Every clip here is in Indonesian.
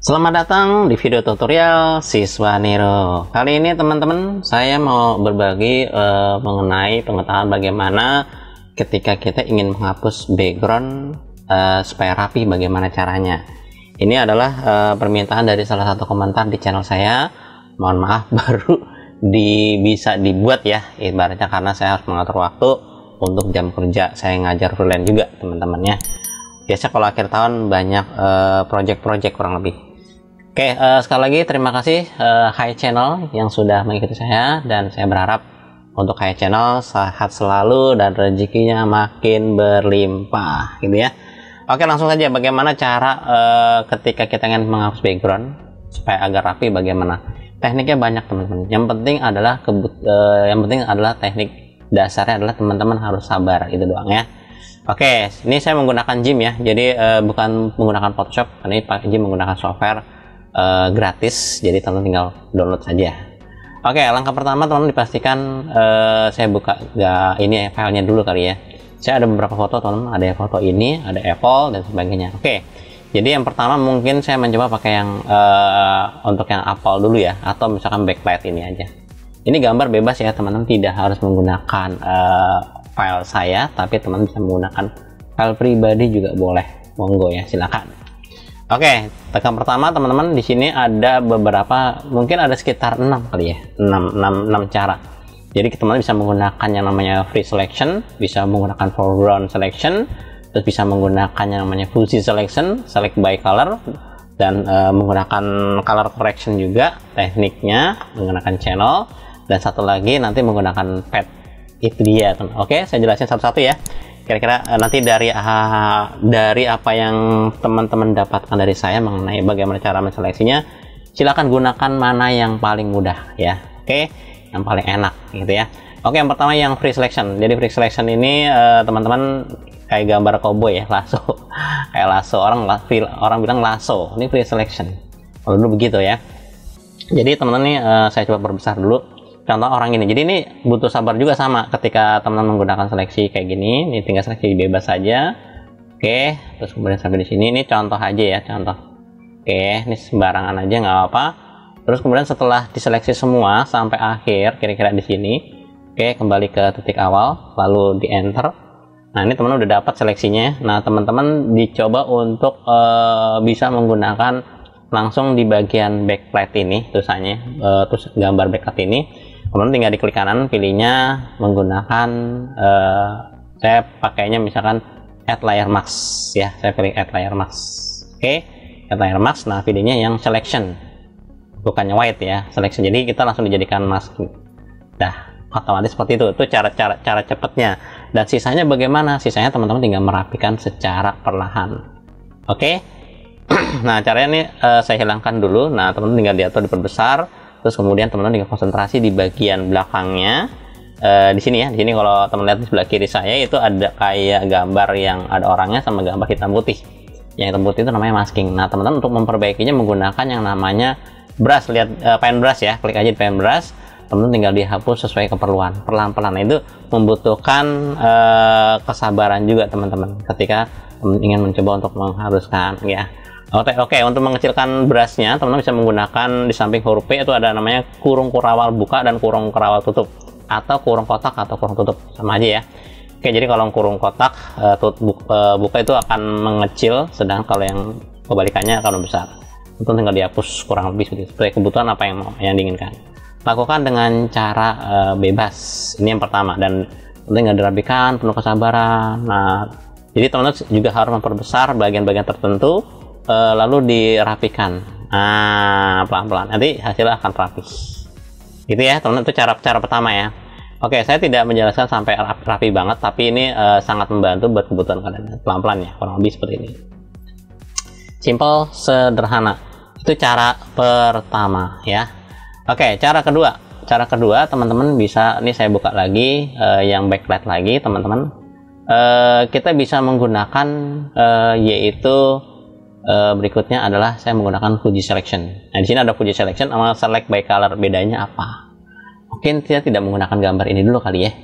Selamat datang di video tutorial Siswa Nero. Kali ini teman-teman saya mau berbagi mengenai pengetahuan bagaimana ketika kita ingin menghapus background supaya rapi, bagaimana caranya. Ini adalah permintaan dari salah satu komentar di channel saya. Mohon maaf baru bisa dibuat ya, ibaratnya karena saya harus mengatur waktu untuk jam kerja. Saya ngajar freelance juga teman-teman ya. Biasa kalau akhir tahun banyak project-project kurang lebih. Oke, sekali lagi terima kasih Hai Channel yang sudah mengikuti saya, dan saya berharap untuk Hai Channel sehat selalu dan rezekinya makin berlimpah gitu ya. Oke, langsung saja bagaimana cara ketika kita ingin menghapus background supaya agar rapi, bagaimana. Tekniknya banyak teman-teman. Yang penting adalah teknik dasarnya adalah teman-teman harus sabar, itu doang ya. Oke, ini saya menggunakan GIMP ya. Jadi bukan menggunakan Photoshop, ini pakai GIMP menggunakan software gratis, jadi teman-teman tinggal download saja. Oke, langkah pertama teman-teman dipastikan saya buka ini filenya dulu kali ya. Saya ada beberapa foto teman-teman, ada foto ini, ada Apple dan sebagainya. Oke, jadi yang pertama mungkin saya mencoba pakai yang untuk yang Apple dulu ya, atau misalkan backlight ini aja. Ini gambar bebas ya teman-teman, tidak harus menggunakan file saya, tapi teman-teman bisa menggunakan file pribadi juga boleh, monggo ya, silakan. Oke, tekan pertama teman-teman, di sini ada beberapa, mungkin ada sekitar 6 kali ya, 6 cara. Jadi teman-teman bisa menggunakan yang namanya free selection, bisa menggunakan foreground selection, terus bisa menggunakan yang namanya fuzzy selection, select by color, dan menggunakan color correction juga tekniknya, menggunakan channel, dan satu lagi nanti menggunakan pad. Itu dia teman. Oke, saya jelasin satu-satu ya. Kira-kira nanti dari apa yang teman-teman dapatkan dari saya mengenai bagaimana cara menseleksinya, silakan gunakan mana yang paling mudah ya. Oke, yang paling enak gitu ya. Oke, yang pertama yang free selection. Jadi free selection ini teman-teman kayak gambar cowboy ya, lasso. Kayak lasso, orang bilang lasso. Ini free selection. Kalau dulu begitu ya. Jadi teman-teman nih saya coba perbesar dulu. Contoh orang ini, jadi ini butuh sabar juga sama ketika teman-teman menggunakan seleksi kayak gini. Ini tinggal seleksi bebas saja. Oke, terus kemudian sampai di sini, ini contoh aja ya, contoh. Oke, ini sembarangan aja nggak apa-apa. Terus kemudian setelah diseleksi semua sampai akhir, kira-kira di sini. Oke, kembali ke titik awal, lalu di enter. Nah, ini teman-teman udah dapat seleksinya. Nah, teman-teman dicoba untuk bisa menggunakan langsung di bagian backlight ini tulisannya, terus gambar backlight ini. Kemudian tinggal diklik kanan, pilihnya menggunakan saya pakainya misalkan add layer mask ya, saya pilih add layer mask. Oke, add layer mask. Nah, pilihnya yang selection, bukannya white ya, selection. Jadi kita langsung dijadikan mask. Dah, otomatis seperti itu. Itu cara cepatnya. Dan sisanya bagaimana? Sisanya teman-teman tinggal merapikan secara perlahan. Oke. Nah, caranya nih saya hilangkan dulu. Nah, teman-teman tinggal diatur, diperbesar. Terus kemudian teman-teman tinggal konsentrasi di bagian belakangnya. Di sini ya, di sini kalau teman lihat di sebelah kiri saya itu ada kayak gambar yang ada orangnya sama gambar hitam putih. Yang hitam putih itu namanya masking. Nah, teman-teman untuk memperbaikinya menggunakan yang namanya brush. Lihat pen brush ya, klik aja di pen brush. Teman-teman tinggal dihapus sesuai keperluan, perlahan-pelan. Nah, itu membutuhkan kesabaran juga teman-teman ketika ingin mencoba untuk mengharuskan ya. Oke, untuk mengecilkan brushnya, teman-teman bisa menggunakan di samping huruf P itu ada namanya kurung kurawal buka dan kurung kurawal tutup, atau kurung kotak atau kurung tutup, sama aja ya. Oke, jadi kalau kurung kotak buka itu akan mengecil, sedang kalau yang kebalikannya akan membesar. Itu tinggal dihapus kurang lebih seperti kebutuhan apa yang diinginkan. Lakukan dengan cara bebas. Ini yang pertama, dan penting nggak dirapikan, penuh kesabaran. Nah, jadi teman-teman juga harus memperbesar bagian-bagian tertentu. Lalu dirapikan, pelan-pelan, nanti hasilnya akan rapi gitu ya teman-teman. Itu cara pertama ya. Oke, saya tidak menjelaskan sampai rapi banget, tapi ini sangat membantu buat kebutuhan kalian. Pelan-pelan ya, kurang lebih seperti ini, simple, sederhana. Itu cara pertama ya. Oke, cara kedua teman-teman bisa, ini saya buka lagi yang backlight lagi teman-teman. Kita bisa menggunakan yaitu berikutnya adalah saya menggunakan Fuzzy selection. Nah, di sini ada Fuzzy selection sama select by color. Bedanya apa? Mungkin saya tidak menggunakan gambar ini dulu kali ya.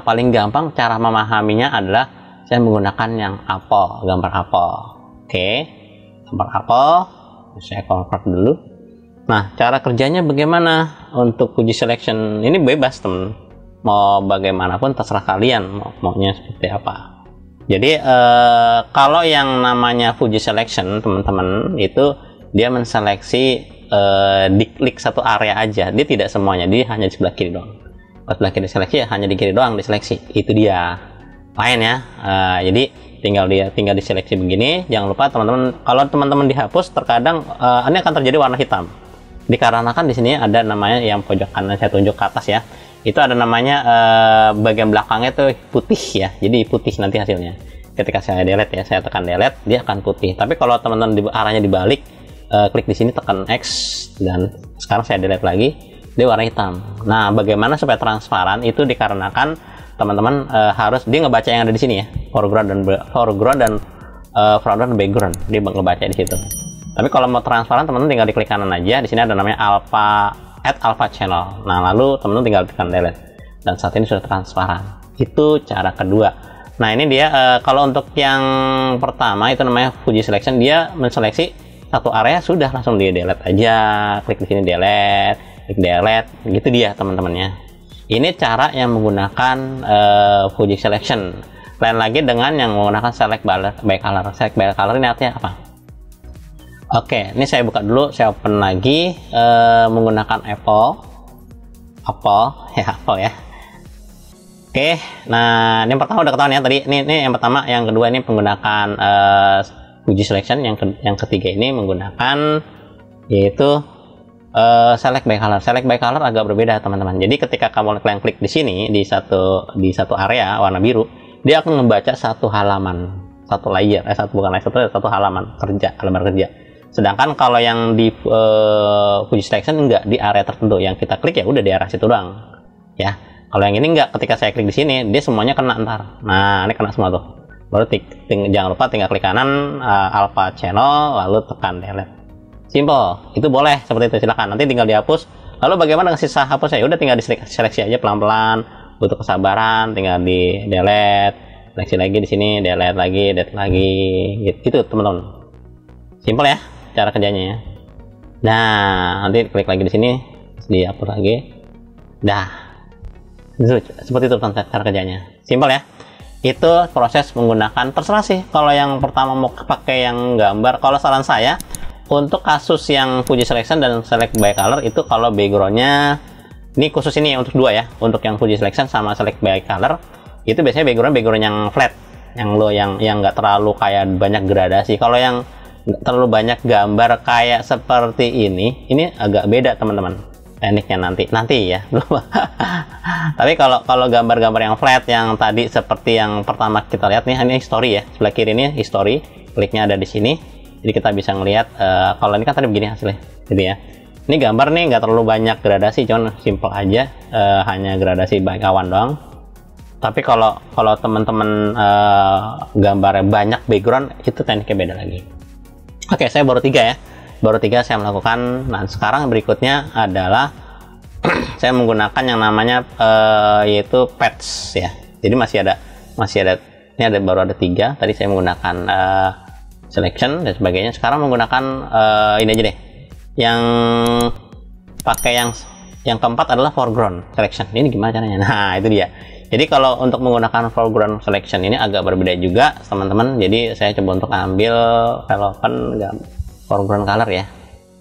Paling gampang cara memahaminya adalah saya menggunakan yang apel, gambar apel. Oke, gambar apel. Saya convert dulu. Nah, cara kerjanya bagaimana untuk Fuji Selection? Ini bebas temen, mau bagaimanapun terserah kalian maunya seperti apa. Jadi kalau yang namanya Fuji Selection teman-teman itu dia menseleksi diklik satu area aja, dia tidak semuanya, dia hanya di sebelah kiri doang. Pas sebelah kiri seleksi ya hanya di kiri doang diseleksi, itu dia. Lain ya. Jadi tinggal diseleksi begini. Jangan lupa teman-teman, kalau teman-teman dihapus terkadang ini akan terjadi warna hitam. Dikarenakan di sini ada namanya yang pojok kanan saya tunjuk ke atas ya. Itu ada namanya bagian belakangnya itu putih ya. Jadi putih nanti hasilnya. Ketika saya delete ya, saya tekan delete, dia akan putih. Tapi kalau teman-teman arahnya dibalik, klik di sini tekan X dan sekarang saya delete lagi, dia warna hitam. Nah, bagaimana supaya transparan? Itu dikarenakan teman-teman harus dia ngebaca yang ada di sini ya, foreground dan front dan background, dia ngebaca di situ. Tapi kalau mau transparan teman-teman tinggal diklik kanan aja, di sini ada namanya add alpha channel. Nah, lalu teman-teman tinggal tekan delete dan saat ini sudah transparan. Itu cara kedua. Nah, ini dia kalau untuk yang pertama itu namanya Fuji Selection, dia menseleksi satu area sudah langsung di delete aja, klik di sini delete, klik delete, gitu dia teman-temannya. Ini cara yang menggunakan Fuji Selection. Lain lagi dengan yang menggunakan select by color. Select by color ini artinya apa? Oke, ini saya buka dulu, saya open lagi menggunakan Apple ya. Oke, nah ini yang pertama udah ketahuan ya tadi. Ini yang pertama, yang kedua ini menggunakan Fuji Selection, yang ketiga ini menggunakan yaitu select by color. Select by color agak berbeda teman-teman. Jadi ketika kamu klik di sini di satu area warna biru, dia akan membaca satu halaman, satu layer, satu halaman kerja. Sedangkan kalau yang di Fuji Selection enggak, di area tertentu yang kita klik ya udah di area situ doang. Ya. Kalau yang ini enggak, ketika saya klik di sini dia semuanya kena ntar. Nah, ini kena semua tuh. Baru jangan lupa tinggal klik kanan alpha channel lalu tekan delete. Simple, itu boleh seperti itu, silahkan. Nanti tinggal dihapus. Lalu bagaimana dengan sisa hapus ya? Udah tinggal diseleksi aja pelan-pelan. Butuh kesabaran, tinggal di delete, seleksi lagi di sini, delete lagi, gitu teman-teman. Simple ya cara kerjanya ya. Nah, nanti klik lagi di sini, dihapus lagi. Dah, seperti itu cara kerjanya. Simple ya. Itu proses menggunakan, terserah sih. Kalau yang pertama mau pakai yang gambar, kalau saran saya untuk kasus yang Fuji Selection dan Select by Color itu kalau backgroundnya ini khusus ini untuk dua ya, untuk yang Fuji Selection sama Select by Color itu biasanya background yang flat, yang nggak terlalu kayak banyak gradasi. Kalau yang terlalu banyak gambar kayak seperti ini agak beda teman-teman tekniknya nanti ya. Tapi kalau gambar-gambar yang flat yang tadi seperti yang pertama kita lihat nih, ini history ya, sebelah kiri ini history, kliknya ada di sini. Jadi kita bisa ngelihat kalau ini kan tadi begini hasilnya, gitu ya. Ini gambar nih nggak terlalu banyak gradasi, cuman simple aja, hanya gradasi awan doang. Tapi kalau teman-teman gambarnya banyak background, itu tekniknya beda lagi. Oke, saya baru 3 ya, saya melakukan. Nah, sekarang berikutnya adalah saya menggunakan yang namanya yaitu patch ya. Jadi masih ada ini baru ada 3. Tadi saya menggunakan selection dan sebagainya. Sekarang menggunakan ini aja deh, yang pakai yang keempat adalah foreground selection. Ini gimana caranya? Nah, itu dia. Jadi kalau untuk menggunakan foreground selection ini agak berbeda juga teman-teman. Jadi saya coba untuk ambil foreground color ya.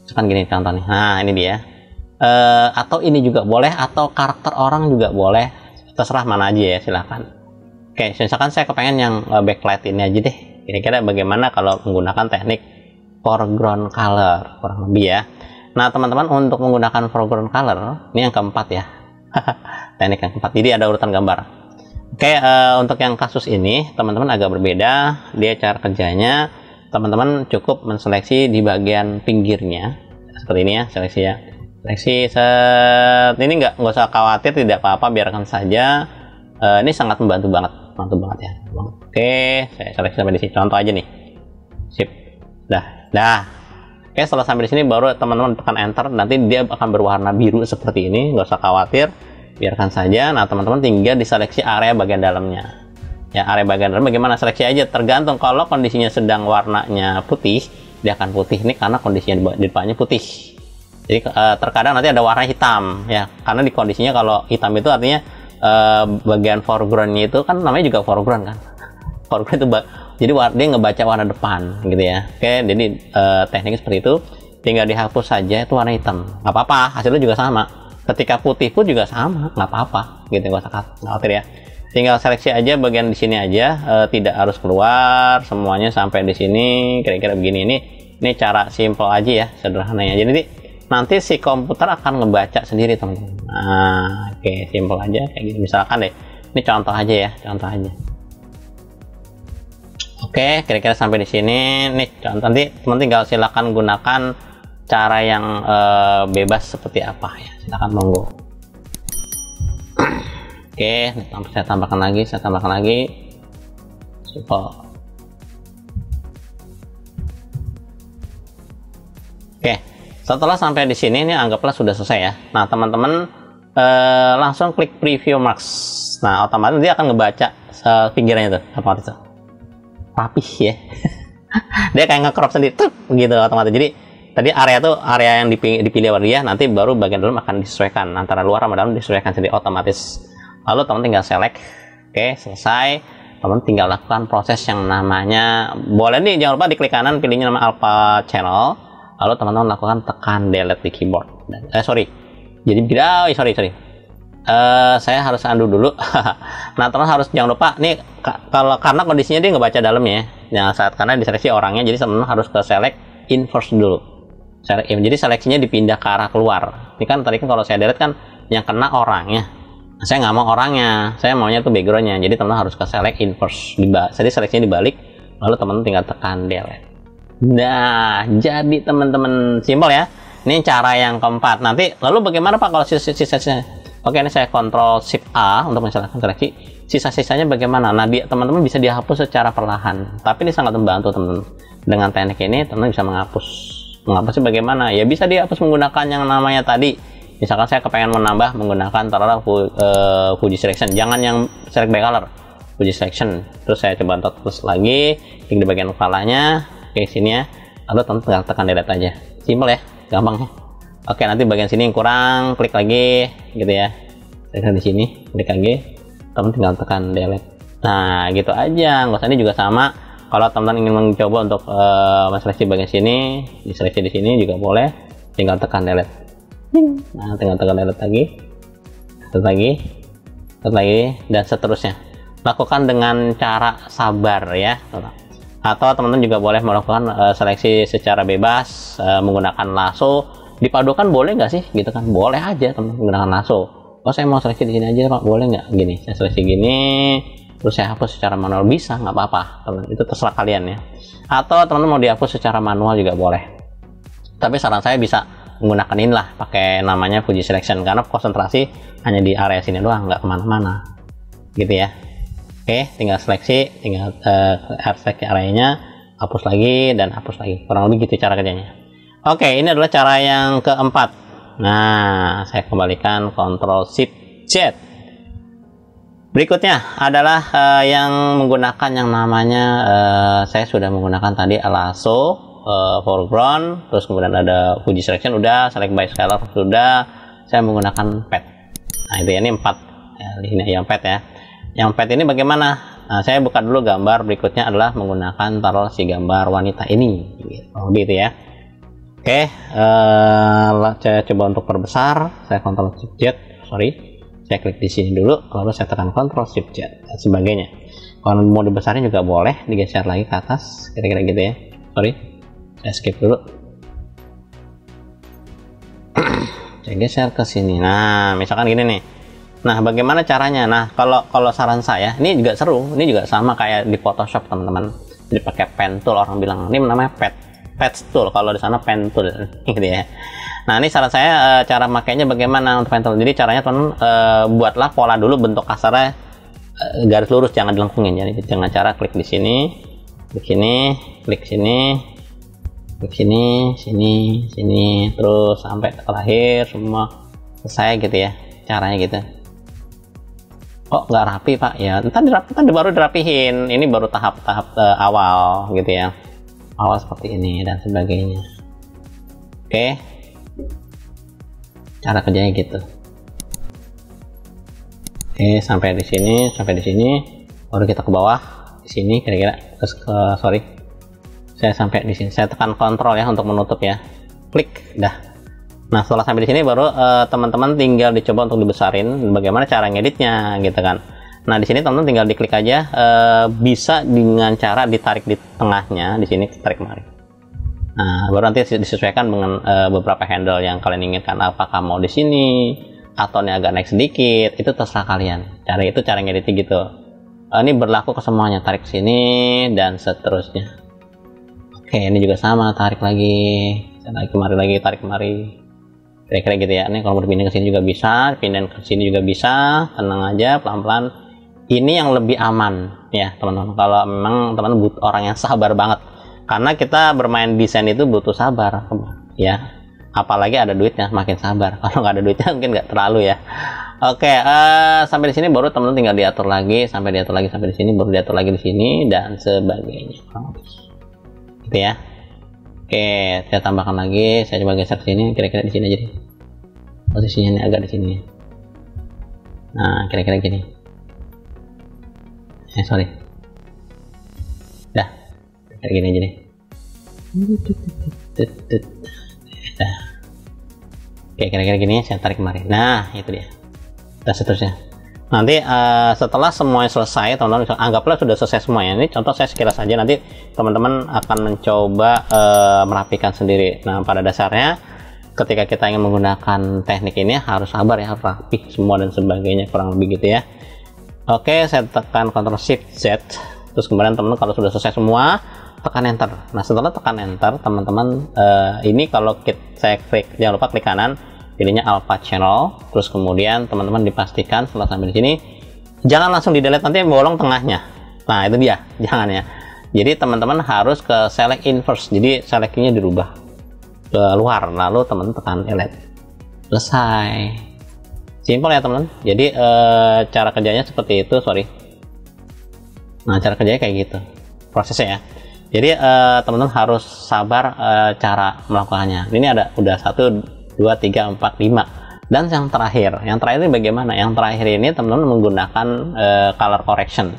Misalkan gini contohnya. Nah, ini dia. Atau ini juga boleh, atau karakter orang juga boleh. Terserah mana aja ya, silahkan. Oke, misalkan saya kepengen yang backlight ini aja deh. Kira-kira bagaimana kalau menggunakan teknik foreground color, kurang lebih ya. Nah, teman-teman, untuk menggunakan foreground color, ini yang keempat ya. Teknik yang keempat, jadi ada urutan gambar. Oke, untuk yang kasus ini, teman-teman agak berbeda. Dia cara kerjanya, teman-teman cukup menseleksi di bagian pinggirnya. Seperti ini ya, seleksi ya. Seleksi set. Ini nggak usah khawatir, tidak apa-apa, biarkan saja. Ini sangat membantu banget ya. Oke, saya seleksi sampai di sini. Contoh aja nih. Sip. Dah. Oke, setelah sampai di sini baru teman-teman tekan enter, nanti dia akan berwarna biru seperti ini, nggak usah khawatir, biarkan saja. Nah, teman-teman tinggal diseleksi area bagian dalamnya. Ya, area bagian dalam bagaimana seleksi aja, tergantung. Kalau kondisinya sedang warnanya putih, dia akan putih. Ini karena kondisinya di depannya putih. Jadi terkadang nanti ada warna hitam ya, karena di kondisinya kalau hitam itu artinya bagian foregroundnya itu kan namanya juga foreground kan. Foreground itu jadi dia ngebaca warna depan gitu ya. Oke, jadi tekniknya seperti itu. Tinggal dihapus saja itu warna hitam, nggak apa-apa, hasilnya juga sama. Ketika putih pun juga sama, nggak apa-apa gitu, nggak usah khawatir ya. Tinggal seleksi aja bagian di sini aja, tidak harus keluar semuanya sampai di sini, kira-kira begini. Ini cara simple aja ya, sederhananya. Jadi nanti si komputer akan ngebaca sendiri teman-teman. Nah, oke, simple aja kayak gini. Misalkan deh, ini contoh aja ya, contoh aja. Oke, kira-kira sampai di sini. Nih contoh, nanti teman tinggal silakan gunakan cara yang bebas seperti apa ya, silakan monggo. Oke, saya tambahkan lagi, simple. Oke, setelah sampai di sini, ini anggaplah sudah selesai ya. Nah teman-teman langsung klik preview marks. Nah otomatis dia akan ngebaca pinggirannya tuh, otomatis rapih ya. Dia kayak nge-crop sendiri tuh gitu otomatis. Jadi tadi area yang dipilih oleh dia, nanti baru bagian dalam akan disesuaikan antara luar sama dalam, disesuaikan sendiri otomatis. Lalu teman tinggal select. Oke, selesai. Teman tinggal lakukan proses yang namanya, boleh nih jangan lupa di klik kanan pilihnya nama Alpha Channel. Lalu teman-teman lakukan tekan delete di keyboard. Sorry. Jadi sorry. Saya harus undo dulu. Nah teman harus jangan lupa nih, karena kondisinya dia ngebaca dalamnya ya, karena diseleksi orangnya, jadi teman harus ke select inverse dulu. Jadi seleksinya dipindah ke arah keluar. Ini kan tadi kan kalau saya delete kan yang kena orangnya. Nah, saya nggak mau orangnya, saya maunya tuh backgroundnya. Jadi teman harus ke select inverse, jadi seleksinya dibalik, lalu teman tinggal tekan delete. Nah jadi teman-teman simpel ya. Ini cara yang keempat. Nanti lalu bagaimana Pak kalau sisa-sisanya? Oke, ini saya Ctrl Shift A untuk menyesuaikan seleksi. Sisa-sisanya bagaimana? Nah teman-teman bisa dihapus secara perlahan. Tapi ini sangat membantu teman-teman. Dengan teknik ini teman-teman bisa menghapusnya bagaimana? Ya bisa dihapus menggunakan yang namanya tadi. Misalkan saya kepengen menambah menggunakan Fuji Selection. Jangan yang select by color, Fuji Selection. Terus saya coba terus lagi, klik di bagian kepalanya, oke sini ya. Lalu teman tinggal tekan delete aja. Simple ya, gampang ya. Oke, nanti bagian sini yang kurang, klik lagi gitu ya. Tekan di sini, klik lagi, teman tinggal tekan delete. Nah gitu aja. Nggak usah, ini juga sama. Kalau teman-teman ingin mencoba untuk seleksi bagian sini, diseleksi di sini juga boleh, tinggal tekan delete. Nah, tinggal tekan delete lagi, dan seterusnya. Lakukan dengan cara sabar ya. Atau teman-teman juga boleh melakukan seleksi secara bebas menggunakan lasso. Dipadukan boleh nggak sih? Gitu kan? Boleh aja teman menggunakan lasso. Oh, saya mau seleksi di sini aja Pak, boleh nggak? Gini, saya seleksi gini. Terus saya hapus secara manual, bisa, nggak apa-apa, itu terserah kalian ya. Atau teman-teman mau dihapus secara manual juga boleh. Tapi saran saya bisa menggunakan inilah, pakai namanya Fuji Selection, karena konsentrasi hanya di area sini doang, nggak kemana-mana, gitu ya. Oke, tinggal seleksi, tinggal seleksi areanya, hapus lagi dan hapus lagi, kurang lebih gitu cara kerjanya. Oke, ini adalah cara yang keempat. Nah, saya kembalikan Ctrl Shift Z. Berikutnya adalah yang menggunakan yang namanya saya sudah menggunakan tadi lasso, foreground, terus kemudian ada Fuji Selection udah, select by color sudah, saya menggunakan pad. Nah itu ya, ini 4 ya, ini yang pad ya. Yang pad ini bagaimana? Nah, saya buka dulu gambar. Berikutnya adalah menggunakan taruh si gambar wanita ini gitu ya. Oke, saya coba untuk perbesar, saya Ctrl Shift Z, saya klik di sini dulu, lalu saya tekan Ctrl Shift Z dan sebagainya. Kalau mau dibesarin juga boleh, digeser lagi ke atas, kira-kira gitu ya. Saya skip dulu. Saya geser ke sini. Nah, misalkan gini nih. Nah, bagaimana caranya? Nah, kalau saran saya, ini juga seru, ini juga sama kayak di Photoshop teman-teman. Jadi pakai pen tool, orang bilang ini namanya pad tool, kalau di sana pen tool gitu ya. Nah, ini saran saya cara makainya bagaimana untuk pen tool. Jadi caranya teman buatlah pola dulu, bentuk kasarnya garis lurus, jangan dilengkungin. Jadi dengan cara klik di sini, klik sini, klik sini, klik sini, sini, terus sampai terakhir semua selesai gitu ya. Caranya gitu. Oh, nggak rapi Pak ya, ntar baru dirapihin. Ini baru tahap awal gitu ya. awal seperti ini dan sebagainya. Oke, cara kerjanya gitu. Oke, sampai di sini, baru kita ke bawah di sini kira-kira. Sorry, saya sampai di sini, saya tekan kontrol ya untuk menutup ya, klik dah. Nah, setelah sampai di sini baru teman-teman tinggal dicoba untuk dibesarin bagaimana cara ngeditnya gitu kan. Nah, di sini teman-teman tinggal diklik aja, bisa dengan cara ditarik di tengahnya, di sini tarik kemari. Nah, baru nanti disesuaikan dengan beberapa handle yang kalian inginkan, apakah mau di sini atau ini agak naik sedikit, itu terserah kalian. Cara ngeditnya gitu. Ini berlaku ke semuanya, tarik sini dan seterusnya. Oke, ini juga sama, tarik lagi, kemari lagi, tarik kemari. Kira-kira gitu ya. Ini kalau mau pindah ke sini juga bisa, pindah ke sini juga bisa, tenang aja, pelan-pelan. Ini yang lebih aman ya teman-teman, kalau memang teman-teman butuh orang yang sabar banget, karena kita bermain desain itu butuh sabar ya, apalagi ada duitnya makin sabar. Kalau nggak ada duitnya mungkin nggak terlalu ya. Oke, sampai di sini baru teman-teman tinggal diatur lagi, sampai di sini, baru diatur lagi di sini dan sebagainya, gitu ya. Oke, saya tambahkan lagi, saya coba geser ke sini, kira-kira di sini aja deh. Posisinya ini agak di sini. Nah, kira-kira gini. Sorry. Dah, kayak gini aja deh. Dah. Oke, kira-kira gini saya tarik kemari. Nah, itu dia. Dan seterusnya. Nanti setelah semuanya selesai, teman-teman anggaplah sudah selesai semuanya. Ini contoh saya sekilas saja, nanti teman-teman akan mencoba merapikan sendiri. Nah, pada dasarnya ketika kita ingin menggunakan teknik ini harus sabar ya, harus rapi semua dan sebagainya, kurang lebih gitu ya. Oke, saya tekan Ctrl Shift Z, terus kemudian teman-teman kalau sudah selesai semua tekan Enter. Nah, setelah tekan Enter, teman-teman ini kalau saya klik, jangan lupa klik kanan, pilihnya Alpha Channel, terus kemudian teman-teman dipastikan setelah sampai di sini jangan langsung di delete, nanti bolong tengahnya. Nah, itu dia, jangan ya. Jadi teman-teman harus ke select inverse, jadi selectnya dirubah ke luar, lalu teman-teman tekan delete. Selesai. Simpel ya teman-teman. Jadi cara kerjanya seperti itu, sorry. Nah, cara kerjanya kayak gitu prosesnya ya. Jadi teman-teman harus sabar cara melakukannya. Ini ada udah 1, 2, 3, 4, 5. Dan yang terakhir ini bagaimana? Yang terakhir ini teman-teman menggunakan color correction.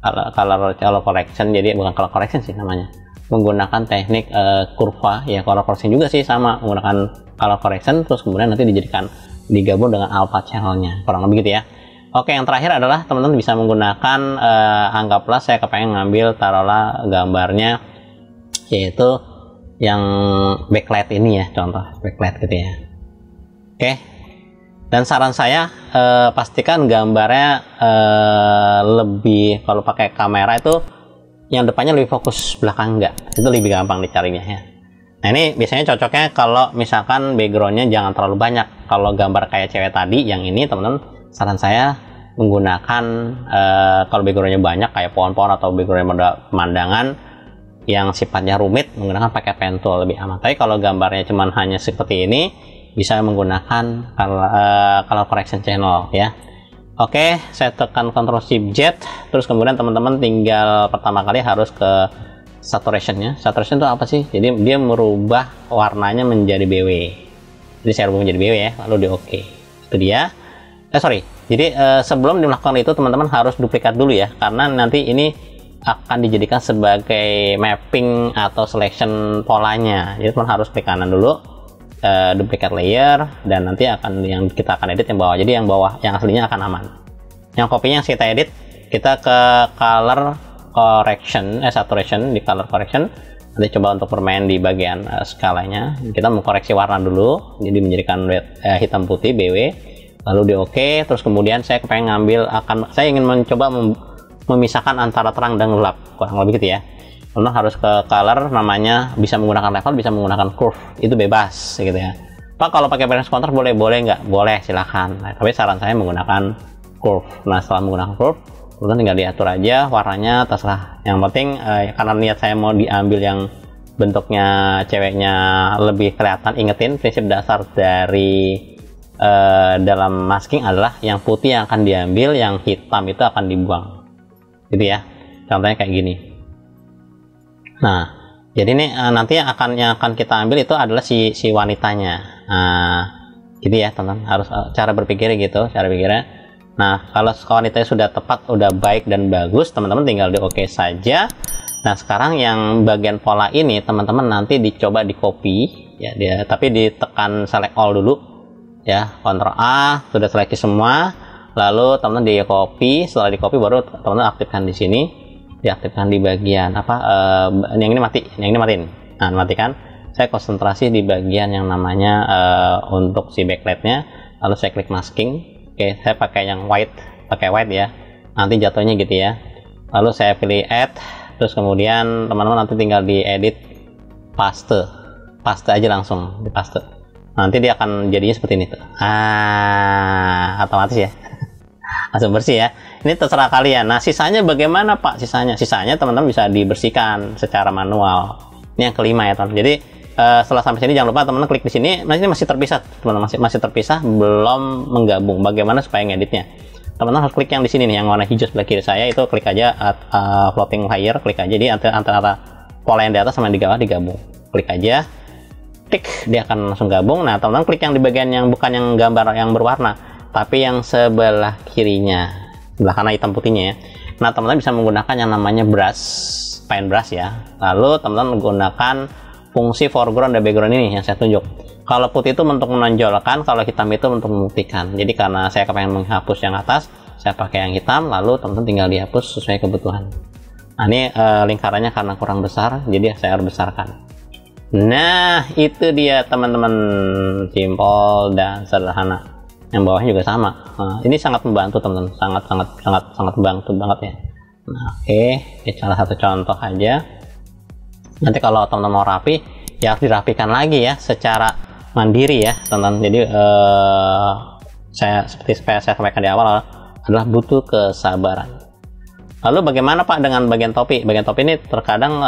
Color correction, jadi bukan color correction sih namanya. Menggunakan teknik kurva ya, color correction juga sih sama, menggunakan color correction terus kemudian nanti digabung dengan alpha channelnya, kurang lebih gitu ya. Oke, yang terakhir adalah teman-teman bisa menggunakan anggaplah saya kepengen ngambil taruhlah gambarnya yaitu yang backlight ini ya, contoh backlight gitu ya. Oke, dan saran saya pastikan gambarnya lebih, kalau pakai kamera itu yang depannya lebih fokus, belakang enggak, itu lebih gampang dicarinya ya. Nah, ini biasanya cocoknya kalau misalkan backgroundnya jangan terlalu banyak. Kalau gambar kayak cewek tadi yang ini, teman-teman saran saya menggunakan kalau backgroundnya banyak kayak pohon-pohon atau background pemandangan yang sifatnya rumit, menggunakan pakai pen tool lebih aman. Tapi kalau gambarnya cuman hanya seperti ini, bisa menggunakan color correction channel ya. Oke, saya tekan Ctrl Shift Z, terus kemudian teman-teman tinggal pertama kali harus ke saturation-nya. Saturation itu apa sih? Jadi dia merubah warnanya menjadi BW. Jadi saya rubah menjadi BW ya, lalu di OK. Itu dia. Sorry. Jadi sebelum melakukan itu teman-teman harus duplikat dulu ya, karena nanti ini akan dijadikan sebagai mapping atau selection polanya. Jadi teman harus klik kanan dulu, duplicate layer, dan nanti akan yang kita akan edit yang bawah. Jadi yang bawah yang aslinya akan aman. Yang kopinya kita edit, kita ke color correction, saturation, di color correction. Nanti coba untuk bermain di bagian skalanya. Kita mengkoreksi warna dulu, jadi menjadikan hitam putih BW. Lalu di OK, terus kemudian saya pengen ngambil, saya ingin mencoba memisahkan antara terang dan gelap, kurang lebih gitu ya. Lalu harus ke color, namanya bisa menggunakan level, bisa menggunakan curve, itu bebas gitu ya. Pak, kalau pakai brightness counter boleh nggak? Boleh, silahkan. Nah, tapi saran saya menggunakan curve. Nah, setelah menggunakan curve, kemudian tinggal diatur aja warnanya, terserah. Yang penting karena niat saya mau diambil yang bentuknya ceweknya lebih kelihatan, ingetin prinsip dasar dari dalam masking adalah yang putih yang akan diambil, yang hitam itu akan dibuang gitu ya. Contohnya kayak gini. Nah, Jadi ini nanti yang akan kita ambil itu adalah si wanitanya. Nah, gitu ya teman-teman, harus cara berpikirnya gitu, cara pikirnya. Nah, kalau wanitanya sudah tepat, udah baik dan bagus, teman-teman tinggal di oke saja. Nah, sekarang yang bagian pola ini teman-teman nanti dicoba di copy ya dia, tapi ditekan select all dulu ya, Ctrl A, sudah seleksi semua. Lalu teman-teman di copy, setelah di copy baru teman-teman aktifkan di sini, diaktifkan di bagian apa, yang ini mati, yang ini matiin. Nah, matikan. Saya konsentrasi di bagian yang namanya untuk si backlightnya, lalu saya klik masking. Oke, saya pakai yang white, ya, nanti jatuhnya gitu ya. Lalu saya pilih add, terus kemudian teman-teman nanti tinggal di edit, paste aja langsung, di paste. Nanti dia akan jadinya seperti ini tuh. Otomatis ya. Langsung bersih ya. Ini terserah kalian. Nah, sisanya bagaimana Pak? Sisanya teman-teman bisa dibersihkan secara manual. Ini yang kelima ya teman-teman. Jadi setelah sampai sini jangan lupa teman-teman klik di sini. Nah, ini masih terpisah teman-teman, masih terpisah, belum menggabung. Bagaimana supaya ngeditnya? Teman-teman harus klik yang di sini nih, yang warna hijau sebelah kiri saya itu, klik aja floating layer, klik aja di antara pola yang di atas sama yang di bawah digabung. Klik aja. Klik, dia akan langsung gabung. Nah, teman-teman klik yang di bagian yang bukan yang gambar yang berwarna, tapi yang sebelah kirinya, sebelah kanan hitam putihnya ya. Nah, teman-teman bisa menggunakan yang namanya brush, paint brush ya. Lalu teman-teman menggunakan fungsi foreground dan background ini yang saya tunjuk. Kalau putih itu untuk menonjolkan, kalau hitam itu untuk memutihkan. Jadi karena saya kepengen menghapus yang atas, saya pakai yang hitam, lalu teman-teman tinggal dihapus sesuai kebutuhan. Nah, ini lingkarannya karena kurang besar, jadi saya harus besarkan. Nah, itu dia teman-teman, simpel dan sederhana. Yang bawahnya juga sama. Nah, ini sangat membantu teman-teman, sangat membantu banget ya. Nah, oke, ini salah satu contoh aja. Nanti kalau teman-teman mau rapi, ya harus dirapikan lagi ya secara mandiri ya teman-teman. Jadi seperti saya sampaikan di awal adalah butuh kesabaran. Lalu bagaimana Pak dengan bagian topi? Bagian topi ini terkadang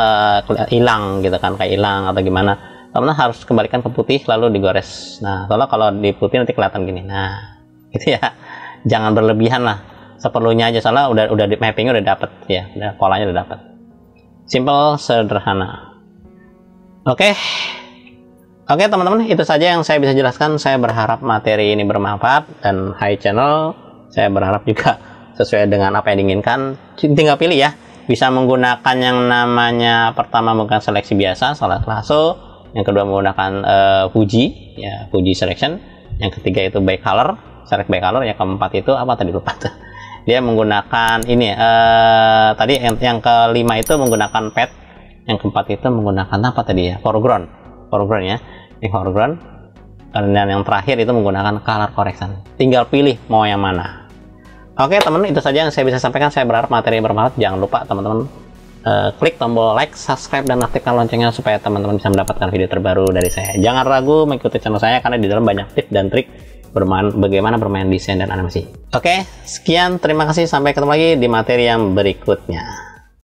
hilang gitu kan, kayak hilang atau gimana. Teman-teman harus kembalikan ke putih lalu digores. Nah, kalau di putih nanti kelihatan gini. Nah, gitu ya. Jangan berlebihan lah. Seperlunya aja, soalnya udah mappingnya udah dapet ya, polanya udah dapet. Simple, sederhana. Oke, teman-teman, itu saja yang saya bisa jelaskan. Saya berharap materi ini bermanfaat, dan Hai Channel saya berharap juga sesuai dengan apa yang diinginkan. Tinggal pilih ya, bisa menggunakan yang namanya pertama menggunakan seleksi biasa, salah lasso, yang kedua menggunakan Fuji ya, Fuji selection, yang ketiga itu by color, select by color, yang keempat itu apa tadi lupa tuh. Dia menggunakan ini tadi yang kelima itu menggunakan pad, yang keempat itu menggunakan apa tadi ya, foreground ya, ini foreground, dan yang terakhir itu menggunakan color correction. Tinggal pilih mau yang mana. Oke teman-teman, itu saja yang saya bisa sampaikan. Saya berharap materi bermanfaat. Jangan lupa teman-teman klik tombol like, subscribe, dan aktifkan loncengnya supaya teman-teman bisa mendapatkan video terbaru dari saya. Jangan ragu mengikuti channel saya karena di dalam banyak tips dan trik bagaimana bermain desain dan animasi. Oke, sekian, terima kasih, sampai ketemu lagi di materi yang berikutnya.